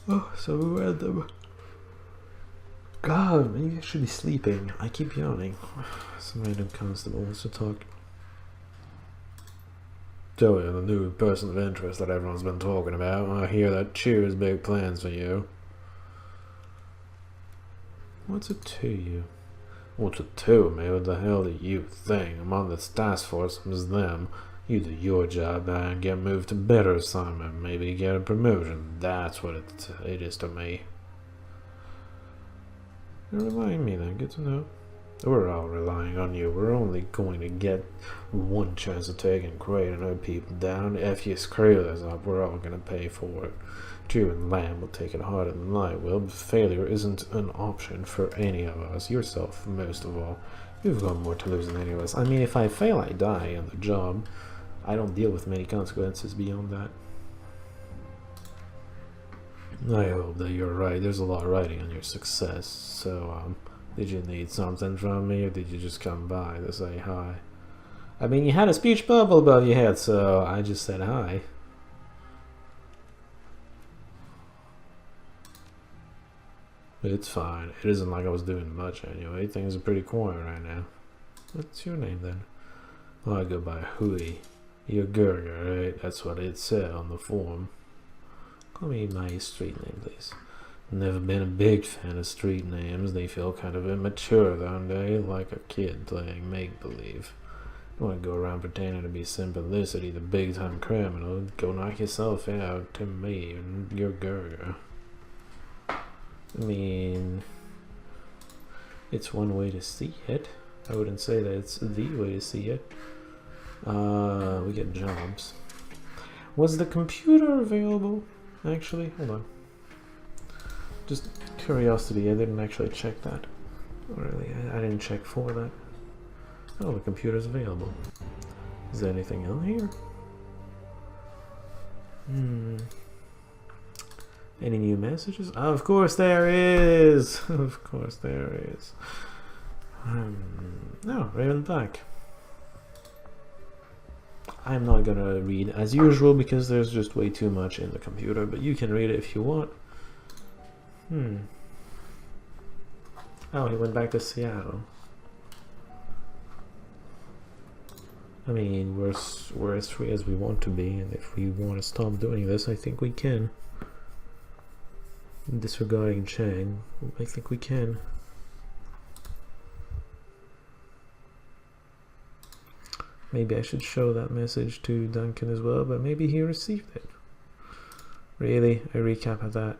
Oh, so random. God, maybe I should be sleeping. I keep yawning. Some random constable wants to talk. Joey, the new person of interest that everyone's been talking about. I hear that Chew has big plans for you. What's it to you? What's it to me? What the hell do you think? I'm on this task force as them. You do your job and get moved to better assignment. Maybe get a promotion. That's what it is to me. You remind me then. Good to know. We're all relying on you. We're only going to get one chance to take and create and hurt people down. If you screw this up, we're all going to pay for it. Drew and Lamb will take it harder than I will, but failure isn't an option for any of us. Yourself, most of all. You've got more to lose than any of us. I mean, if I fail, I die on the job. I don't deal with many consequences beyond that. I hope that you're right. There's a lot riding on your success. So, did you need something from me, or did you just come by to say hi? I mean, you had a speech bubble above your head, so I just said hi. It's fine. It isn't like I was doing much anyway. Things are pretty quiet right now. What's your name then? Oh, I go by Hui. You're Gerger, right? That's what it said on the form. Call me my street name, please. Never been a big fan of street names. They feel kind of immature, don't they? Like a kid playing make-believe. You want to go around pretending to be Simplicity, the big-time criminal? Go knock yourself out to me, and you're Gerger. I mean, it's one way to see it. I wouldn't say that it's the way to see it. We get jobs. Was the computer available? Actually, hold on. Just curiosity, I didn't actually check that. Really, I didn't check for that. Oh, the computer's available. Is there anything in here? Any new messages? Oh, of course there is! Of course there is. No, Raven back. I'm not gonna read as usual because there's just way too much in the computer, but you can read it if you want. Oh, he went back to Seattle. I mean, we're as free as we want to be, and if we want to stop doing this, I think we can. Disregarding Chang, I think we can. Maybe I should show that message to Duncan as well, but maybe he received it. Really? A recap of that.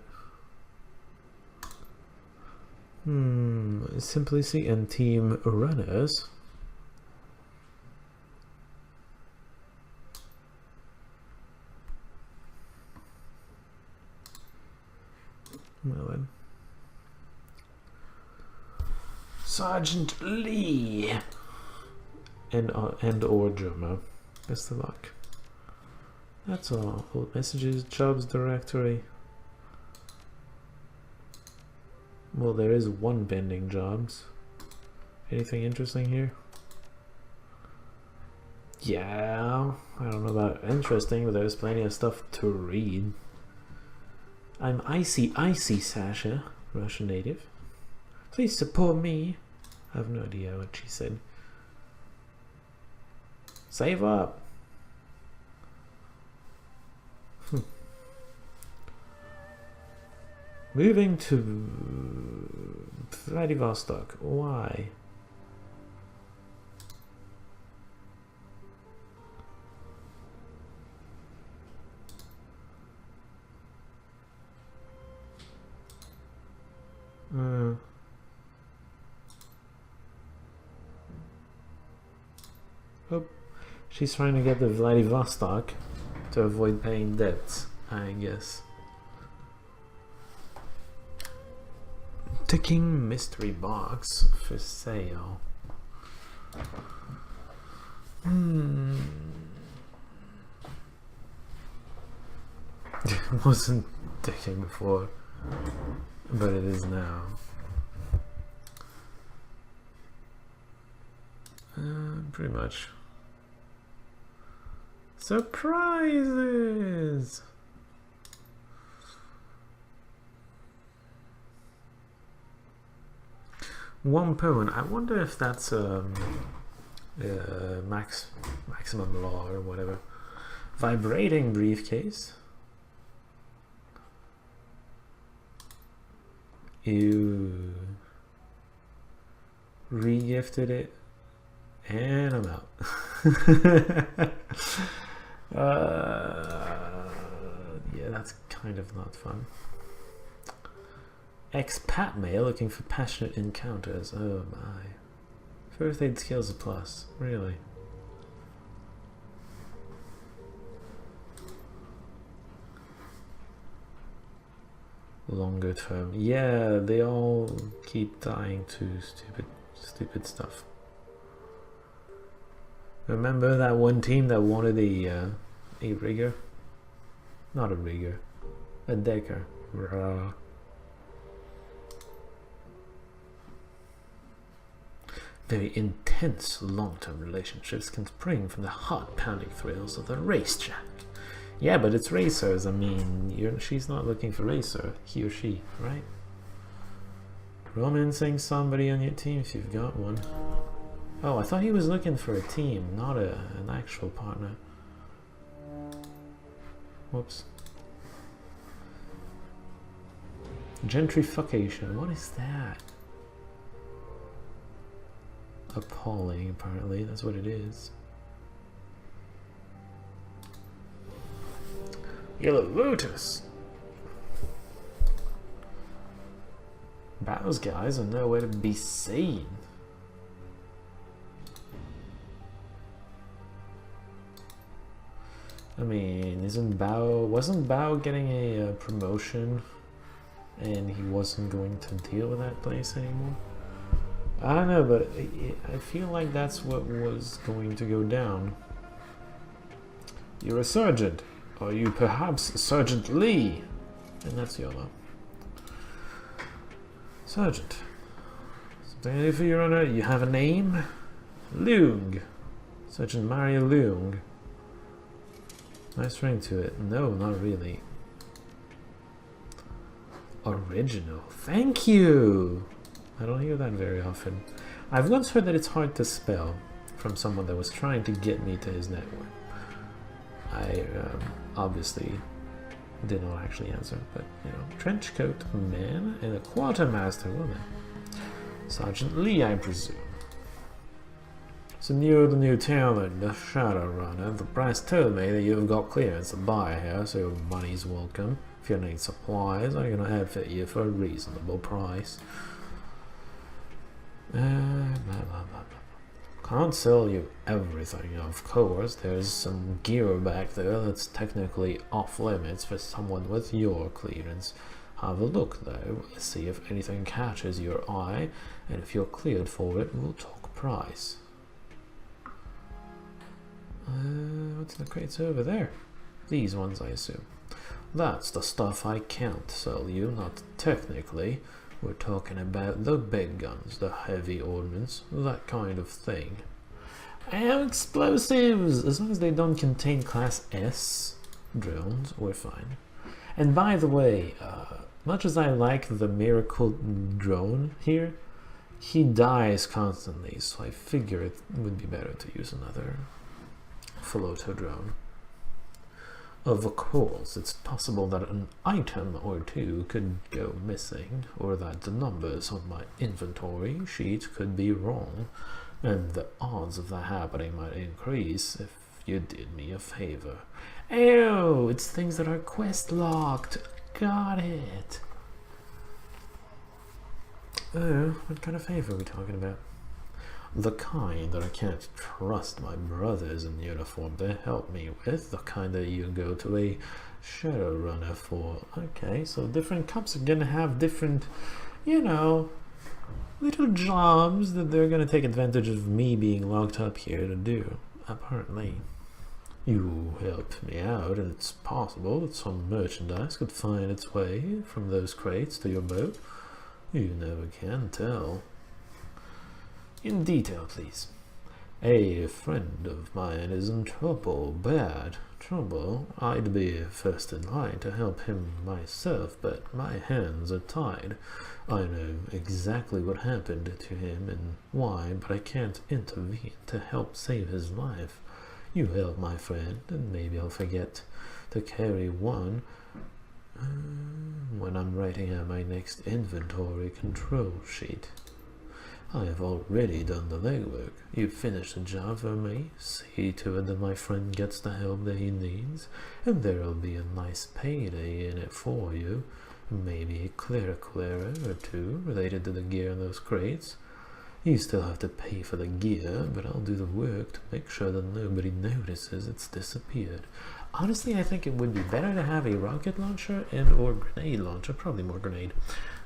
Simplicity and team runners. Well then. Sergeant Lee and or drummer. Best of luck. That's all. Old messages, jobs directory. Well, there is one pending jobs. Anything interesting here? Yeah, I don't know about interesting, but there's plenty of stuff to read. I'm Icy Sasha, Russian native. Please support me. I have no idea what she said. Save up. Moving to Vladivostok. Why? Oh, she's trying to get the Vladivostok to avoid paying debts, I guess. Ticking mystery box for sale. It wasn't ticking before, but it is now. Pretty much. Surprises! 1 pound. I wonder if that's maximum law or whatever. Vibrating briefcase. You re-gifted it, and I'm out. Yeah, that's kind of not fun. Expat mail looking for passionate encounters. Oh my. First aid skills a plus. Really? Longer term. Yeah, they all keep dying to stupid stuff. Remember that one team that wanted a rigger? Not a rigger. A decker. Rah. Very intense long-term relationships can spring from the heart-pounding thrills of the racetrack. Yeah, but it's racers. I mean, she's not looking for racer, he or she, right? Romancing somebody on your team if you've got one. Oh, I thought he was looking for a team, not an actual partner. Whoops. Gentrification. What is that? Appalling, apparently. That's what it is. Yellow Lotus. Those guys are nowhere to be seen. I mean, wasn't Bao getting a promotion and he wasn't going to deal with that place anymore? I don't know, but I feel like that's what was going to go down. You're a sergeant. Are you perhaps Sergeant Lee? And that's yellow. Sergeant. Something to do for your honor. You have a name? Leung. Sergeant Mario Leung. Nice ring to it. No, not really. Original. Thank you! I don't hear that very often. I've once heard that it's hard to spell from someone that was trying to get me to his network. I obviously did not actually answer, but you know, trench coat man and a quartermaster woman. Sergeant Lee, I presume. So you're the new talent, the Shadowrun. The press told me that you've got clearance to buy here, so your money's welcome. If you need supplies, I'm gonna outfit you for a reasonable price. Blah, blah, blah, blah. Can't sell you everything, of course. There's some gear back there that's technically off limits for someone with your clearance. Have a look though, see if anything catches your eye, and if you're cleared for it, we'll talk price. What's the crates over there? These ones, I assume. That's the stuff I can't sell you, not technically. We're talking about the big guns, the heavy ordnance, that kind of thing. And explosives! As long as they don't contain Class S drones, we're fine. And by the way, much as I like the Miracle drone here, he dies constantly, so I figure it would be better to use another floater drone. Of course, it's possible that an item or two could go missing, or that the numbers on my inventory sheet could be wrong, and the odds of that happening might increase if you did me a favor. Ew, it's things that are quest locked. Got it. Oh, what kind of favor are we talking about? The kind that I can't trust my brothers in uniform to help me with. The kind that you go to a Shadowrunner for. Okay, so different cops are gonna have different, you know, little jobs that they're gonna take advantage of me being locked up here to do, apparently. You helped me out, and it's possible that some merchandise could find its way from those crates to your boat. You never can tell. In detail, please. A friend of mine is in trouble, bad trouble. I'd be first in line to help him myself, but my hands are tied. I know exactly what happened to him and why, but I can't intervene to help save his life. You help my friend, and maybe I'll forget to carry one when I'm writing out my next inventory control sheet. I have already done the legwork. You finish the job for me, see to it that my friend gets the help that he needs, and there'll be a nice payday in it for you. Maybe a clerical error or two related to the gear in those crates. You still have to pay for the gear, but I'll do the work to make sure that nobody notices it's disappeared. Honestly, I think it would be better to have a rocket launcher and or grenade launcher, probably more grenade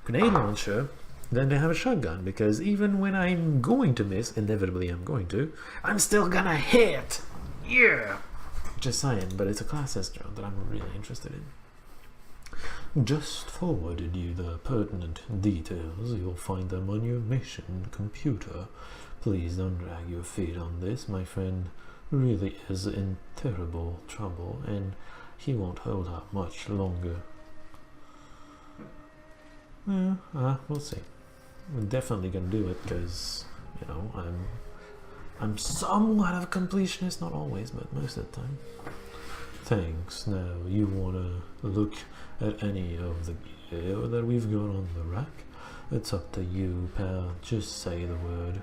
launcher, than to have a shotgun, because even when I'm going to miss, inevitably I'm going to, I'm still gonna hit! Yeah! Just saying, but it's a class S drone that I'm really interested in. Just forwarded you the pertinent details. You'll find them on your mission computer. Please don't drag your feet on this. My friend really is in terrible trouble, and he won't hold out much longer. We'll see. We're definitely gonna do it because, you know, I'm somewhat of a completionist, not always, but most of the time. Thanks. Now, you wanna look at any of the gear that we've got on the rack? It's up to you, pal. Just say the word.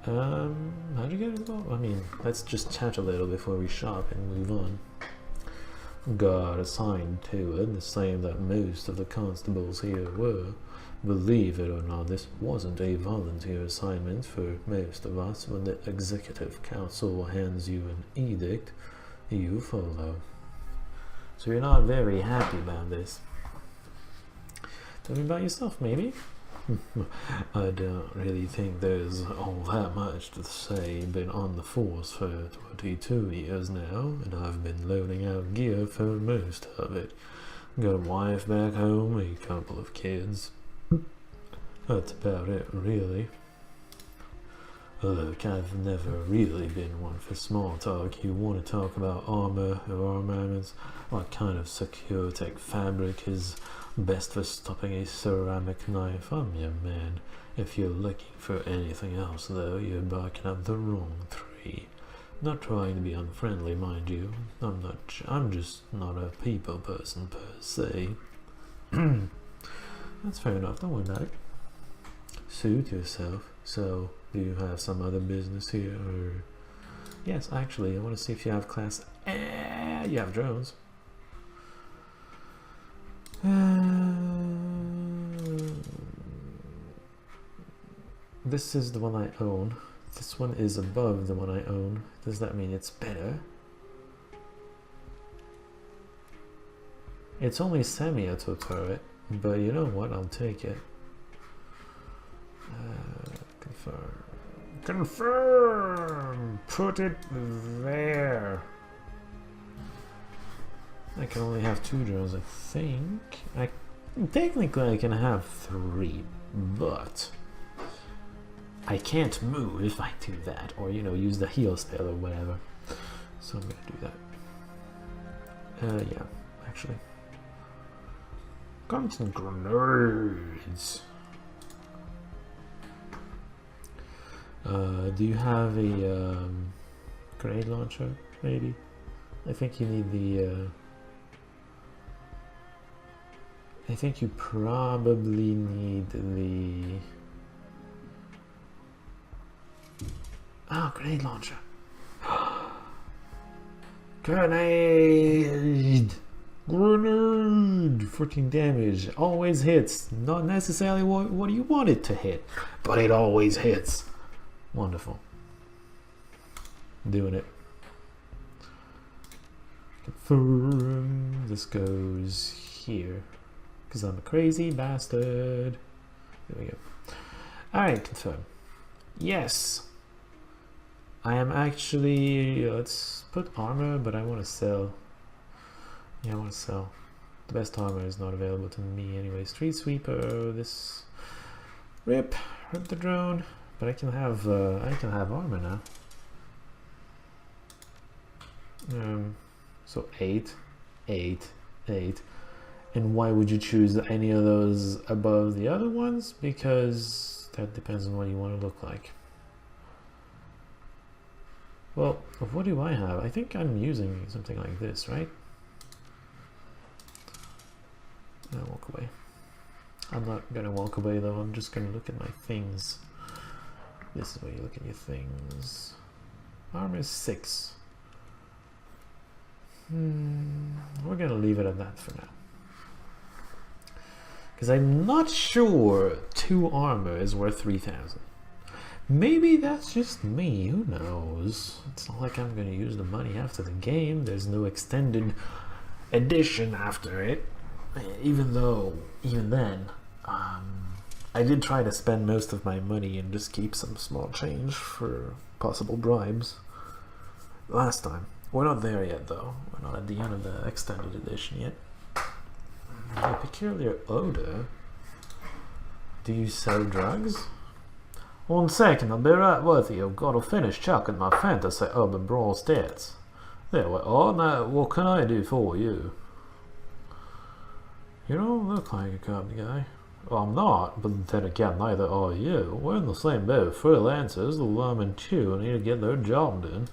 How'd you get involved? I mean, let's just chat a little before we shop and move on. Got assigned to it, the same that most of the constables here were. Believe it or not, this wasn't a volunteer assignment for most of us. When the executive council hands you an edict, you follow. So you're not very happy about this. Tell me about yourself, maybe? I don't really think there's all that much to say. Been on the force for 22 years now, and I've been loading out gear for most of it. Got a wife back home, a couple of kids. That's about it, really. Look, I've never really been one for small talk. You want to talk about armor or armaments? What kind of secure tech fabric is best for stopping a ceramic knife? I'm your man. If you're looking for anything else, though, you're barking up the wrong tree. Not trying to be unfriendly, mind you. I'm just not a people person per se. That's fair enough, don't worry about it. Suit yourself. So, do you have some other business here, or... Yes, actually, I want to see if you have class... you have drones. This is the one I own. This one is above the one I own. Does that mean it's better? It's only semi-auto turret, but you know what? I'll take it. Confirm. Confirm! Put it there. I can only have 2 drones, I think. Technically I can have 3, but I can't move if I do that, or, you know, use the heal spell or whatever. So I'm gonna do that. Yeah, actually. Guns and grenades. Do you have a grenade launcher, maybe? I think you need the... I think you probably need the... Oh, grenade launcher. Grenade! Grenade! 14 damage. Always hits. Not necessarily what you want it to hit, but it always hits. Wonderful. Doing it. Confirm. This goes here. Because I'm a crazy bastard. There we go. Alright, confirm. Yes. I am actually... let's put armor, but I want to sell. Yeah, I want to sell. The best armor is not available to me anyway. Street sweeper. This... Rip the drone. But I can have armor now. So 8, 8, 8. And why would you choose any of those above the other ones? Because that depends on what you want to look like. Well, what do I have? I think I'm using something like this, right? I'll walk away. I'm not gonna walk away though, I'm just gonna look at my things. This is where you look at your things. Armor is 6. We're gonna leave it at that for now. Because I'm not sure 2 armor is worth 3,000. Maybe that's just me, who knows? It's not like I'm gonna use the money after the game. There's no extended edition after it. Even then, I did try to spend most of my money and just keep some small change for possible bribes last time. We're not there yet though. We're not at the end of the extended edition yet. A peculiar odor. Do you sell drugs? 1 second, I'll be right with you. I've got to finish checking my fantasy urban brawl stats. There we are. Now, what can I do for you? You don't look like a cop guy. Well, I'm not, but then again, neither are you. We're in the same boat. Freelancers, the lawmen too, need to get their job done.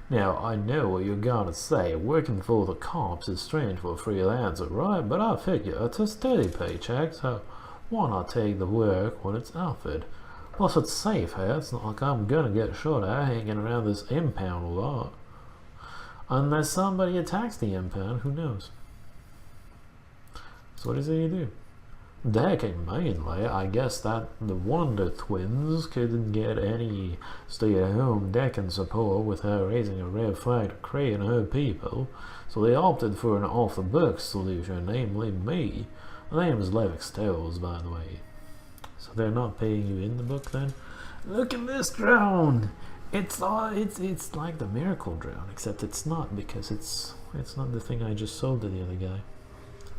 Now, I know what you're gonna say. Working for the cops is strange for a freelancer, right? But I figure it's a steady paycheck, so why not take the work when it's offered? Plus, it's safe here. It's not like I'm gonna get shot at hanging around this impound a lot. Unless somebody attacks the impound, who knows? So what is it you do? Decking mainly. I guess that the Wonder Twins couldn't get any stay-at-home decking support without raising a red flag to Cray and her people, so they opted for an off-the-books solution, namely me. The name is Levick Stills, by the way. So they're not paying you in the book then? Look at this drone! It's like the miracle drone, except it's not, because it's not the thing I just sold to the other guy.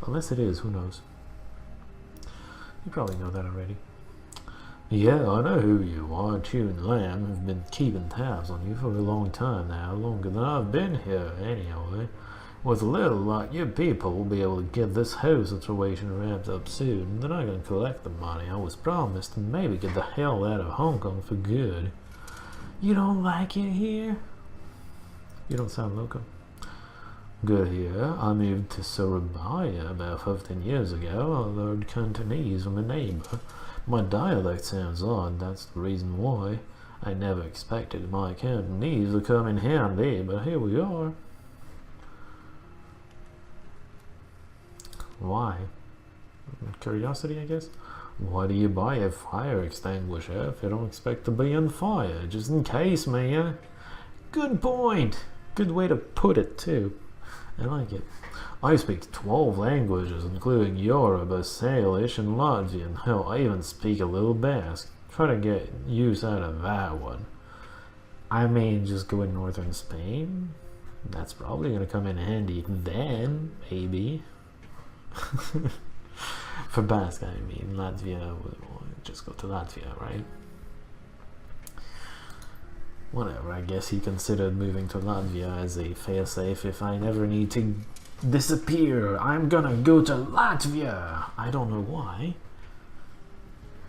Unless it is, who knows? You probably know that already. Yeah, I know who you are. Chew and Lamb have been keeping tabs on you for a long time now, longer than I've been here anyway. With a little luck, your people will be able to get this whole situation wrapped up soon. They're not going to collect the money I was promised and maybe get the hell out of Hong Kong for good. You don't like it here? You don't sound local. Good here. I moved to Surabaya about 15 years ago. I learned Cantonese from a neighbor. My dialect sounds odd, that's the reason why. I never expected my Cantonese to come in handy, but here we are. Why? Curiosity, I guess? Why do you buy a fire extinguisher if you don't expect to be on fire? Just in case, man. Good point. Good way to put it, too. I like it. I speak 12 languages, including Yoruba, Salish, and Latvian. Hell, I even speak a little Basque. Try to get use out of that one. I mean, just go in northern Spain. That's probably going to come in handy then, maybe. For Basque, I mean, Latvia, we'll just go to Latvia, right? Whatever, I guess he considered moving to Latvia as a failsafe. If I never need to disappear, I'm gonna go to Latvia! I don't know why.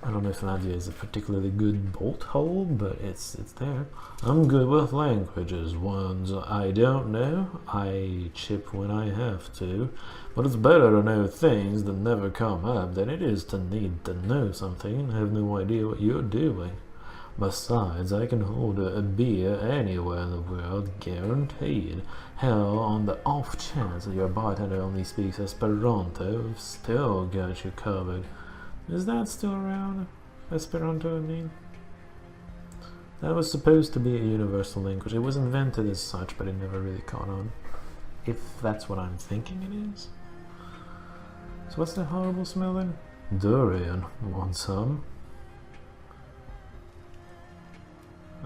I don't know if Latvia is a particularly good bolt hole, but it's there. I'm good with languages. Ones I don't know, I chip when I have to. But it's better to know things that never come up than it is to need to know something and have no idea what you're doing. Besides, I can hold a beer anywhere in the world, guaranteed. Hell, on the off chance that your bartender only speaks Esperanto, I've still got you covered. Is that still around? Esperanto, I mean? That was supposed to be a universal language. It was invented as such, but it never really caught on. If that's what I'm thinking it is. So what's that horrible smell then? Durian. Want some?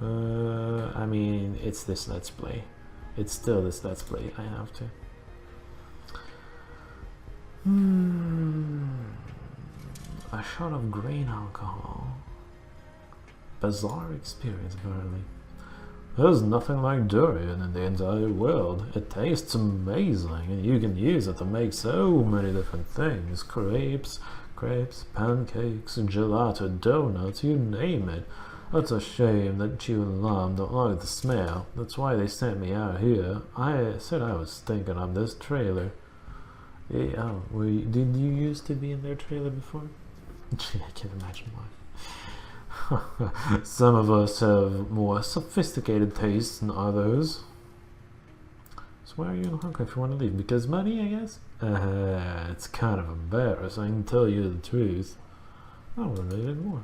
I mean, it's this Let's Play. It's still this Let's Play. I have to. A shot of grain alcohol. bizarre experience, apparently. There's nothing like durian in the entire world. It tastes amazing, and you can use it to make so many different things. Crepes, pancakes, gelato, donuts, you name it. It's a shame that you and Lum don't like the smell. That's why they sent me out here. I said I was thinking of this trailer. Yeah, did you used to be in their trailer before? Gee, I can't imagine why. Some of us have more sophisticated tastes than others. So why are you in Hong Kong if you want to leave? Because money, I guess? It's kind of embarrassing, to tell you the truth. I want to leave it more.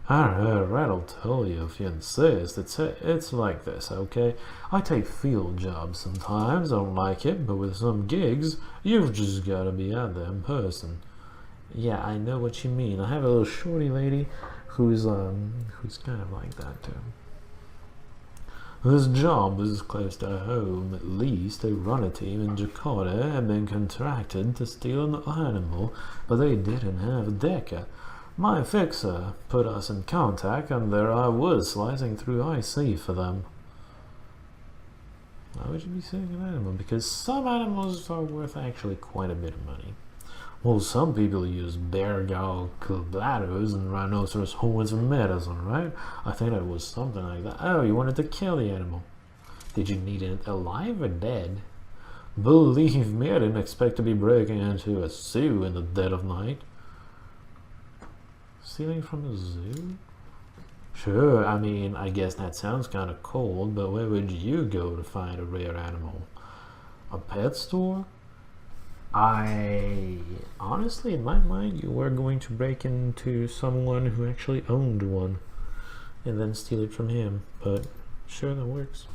Alright, I'll tell you if you insist. It's like this, okay? I take field jobs sometimes, I don't like it, but with some gigs, you've just got to be out there in person. Yeah, I know what you mean. I have a little shorty lady who's kind of like that too. This job is close to home, at least. They run a team in Jakarta and been contracted to steal an animal, but they didn't have a decker. My fixer put us in contact, and there I was, slicing through IC for them. Why would you be selling an animal? Because some animals are worth actually quite a bit of money. Well, some people use bear gall bladders and rhinoceros horns for medicine, right? I think it was something like that. Oh, you wanted to kill the animal. Did you need it alive or dead? Believe me, I didn't expect to be breaking into a zoo in the dead of night. Stealing from a zoo? Sure, I mean, I guess that sounds kind of cold, but where would you go to find a rare animal? A pet store? Honestly, in my mind, you were going to break into someone who actually owned one and then steal it from him, but sure, that works.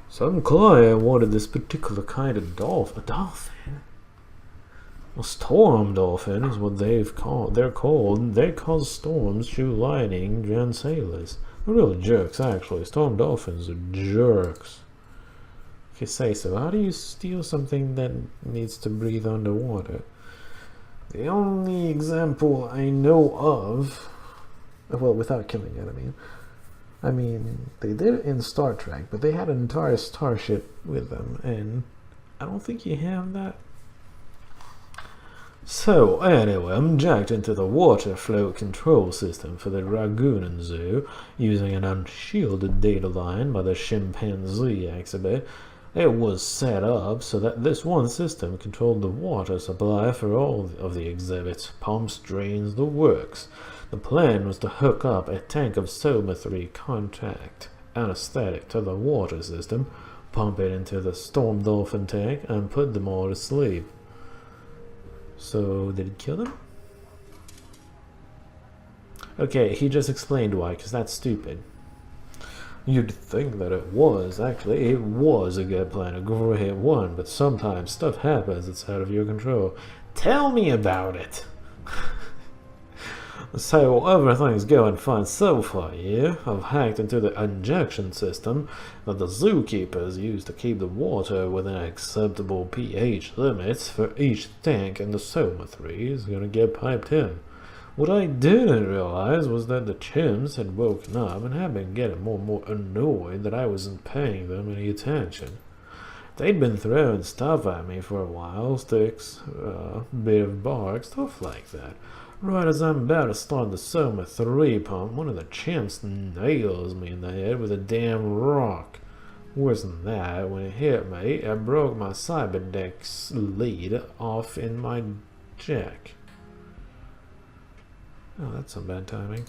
Some client wanted this particular kind of dolphin. A dolphin? A storm dolphin is what they're called. They cause storms, shoot lightning, drown sailors. They're real jerks, actually. Storm dolphins are jerks. If you say so. How do you steal something that needs to breathe underwater? The only example I know of, well, without killing it, I mean, they did it in Star Trek, but they had an entire starship with them, and I don't think you have that. So, anyway, I'm jacked into the water flow control system for the Ragunan Zoo using an unshielded data line by the chimpanzee exhibit. It was set up so that this one system controlled the water supply for all of the exhibits, pumps, drains, the works. The plan was to hook up a tank of Soma-3 contact anesthetic to the water system, pump it into the storm dolphin tank, and put them all to sleep. So, did it kill them? Okay, he just explained why, because that's stupid. You'd think that it was. Actually, it was a good plan, a great one, but sometimes stuff happens that's out of your control. Tell me about it! So, everything's going fine so far, yeah? I've hacked into the injection system that the zookeepers use to keep the water within acceptable pH limits for each tank, and the Soma-3 is gonna get piped in. What I didn't realize was that the chimps had woken up and had been getting more and more annoyed that I wasn't paying them any attention. They'd been throwing stuff at me for a while, sticks, bit of bark, stuff like that. Right as I'm about to start the Soma-3 pump, one of the chimps nails me in the head with a damn rock. Worse than that, when it hit me, it broke my cyberdeck's lead off in my jack. Oh, that's some bad timing.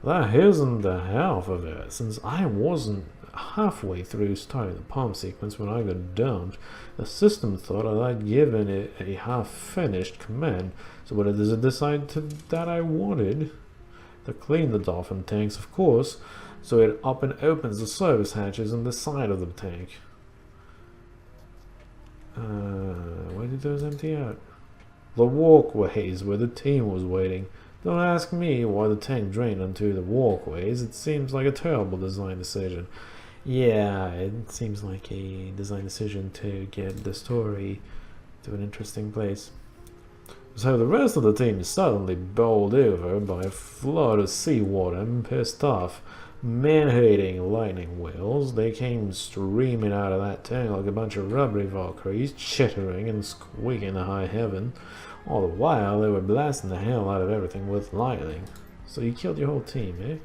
That isn't the half of it, since I wasn't halfway through starting the pump sequence when I got dumped. The system thought I'd given it a half-finished command, so what does it decide that I wanted? To clean the dolphin tanks, of course, so it up and opens the service hatches on the side of the tank. Why did those empty out? The walkways where the team was waiting. Don't ask me why the tank drained onto the walkways. It seems like a terrible design decision. Yeah, it seems like a design decision to get the story to an interesting place. So the rest of the team is suddenly bowled over by a flood of seawater and pissed off, man-hating lightning whales. They came streaming out of that tank like a bunch of rubbery Valkyries, chittering and squeaking to high heaven. All the while, they were blasting the hell out of everything with lightning. So you killed your whole team, eh?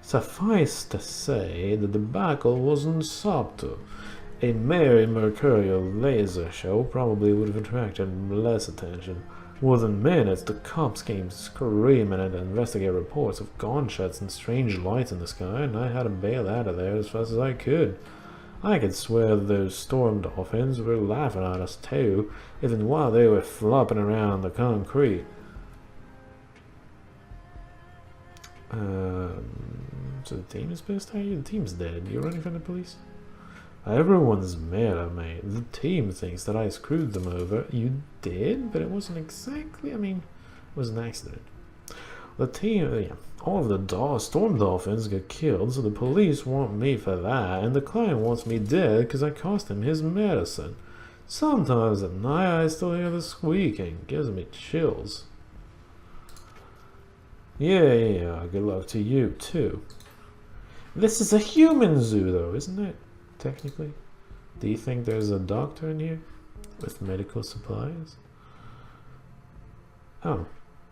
Suffice to say, the debacle wasn't subtle. A merry mercurial laser show probably would have attracted less attention. Within minutes, the cops came screaming and investigate reports of gunshots and strange lights in the sky, and I had to bail out of there as fast as I could. I could swear that those storm dolphins were laughing at us too, even while they were flopping around on the concrete. So the team is pissed at you? The team's dead. You're running from the police? Everyone's mad at me. The team thinks that I screwed them over. You did? But it wasn't exactly... I mean, it was an accident. The team... all of the storm dolphins got killed, so the police want me for that, and the client wants me dead because I cost him his medicine. Sometimes at night I still hear the squeaking. Gives me chills. Yeah, good luck to you, too. This is a human zoo, though, isn't it? Technically. Do you think there's a doctor in here? With medical supplies? Oh.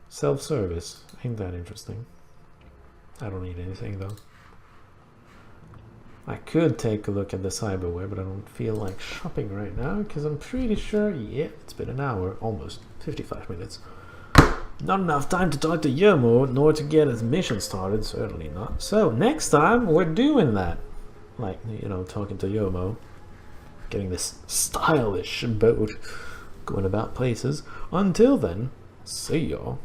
Self-service. Ain't that interesting. I don't need anything, though. I could take a look at the cyberware, but I don't feel like shopping right now, because I'm pretty sure, yeah, it's been an hour, almost 55 minutes. Not enough time to talk to Yomo, nor to get his mission started, certainly not. So, next time, we're doing that. Like, you know, talking to Yomo, getting this stylish boat, going about places. Until then, see y'all.